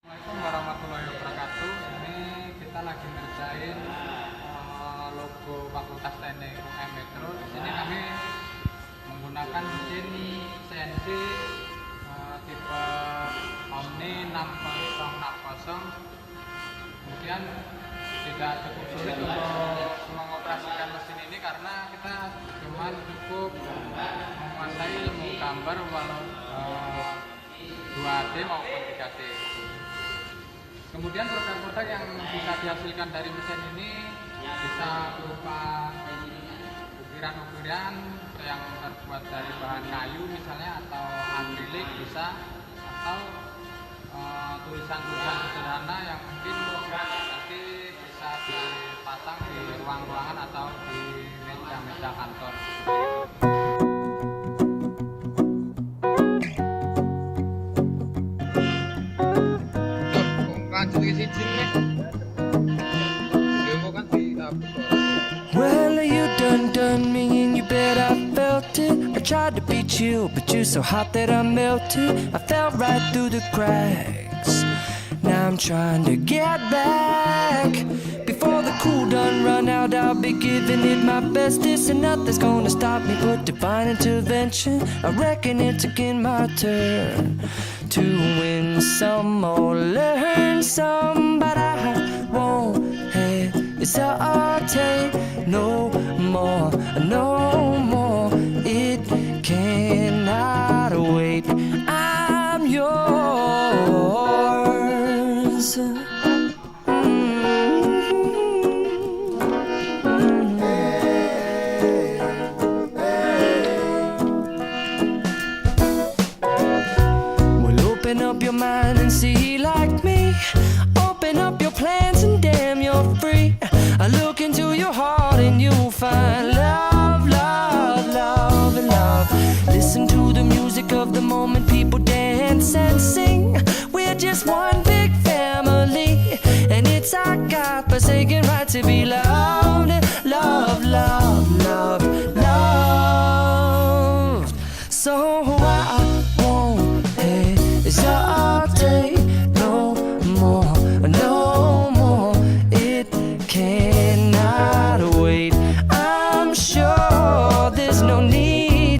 Assalamualaikum warahmatullahi wabarakatuh. Ini kita lagi ngerjain logo Fakultas Teknik UM Metro. Di sini kami menggunakan mesin CNC tipe Omni 6060. Kemudian tidak cukup sulit untuk mengoperasikan mesin ini karena kita cuma cukup menguasai ilmu gambar walau 2D maupun 3D. Kemudian produk-produk yang bisa dihasilkan dari mesin ini bisa berupa ukiran-ukiran yang terbuat dari bahan kayu misalnya, atau akrilik bisa, atau tulisan-tulisan sederhana yang mungkin nanti bisa dipasang di ruang-ruangan atau di meja-meja kantor. Well, you done me and you bet I felt it. I tried to be chill, but you're so hot that I melted. I fell right through the cracks. Now I'm trying to get back. Before the cool done run out, I'll be giving it my bestest, and nothing's gonna stop me but divine intervention. I reckon it's again my turn to win some or learn some, but I won't hesitate no more, no more. It cannot wait. I'm yours. Well, open up your mind and see like me. Open up your plans and damn, you're free. I look into your heart and you'll find love, love, love, and love. Listen to the music of the moment, people dance and sing. We're just one big family, and it's our God-forsaken right to be loved, love, love.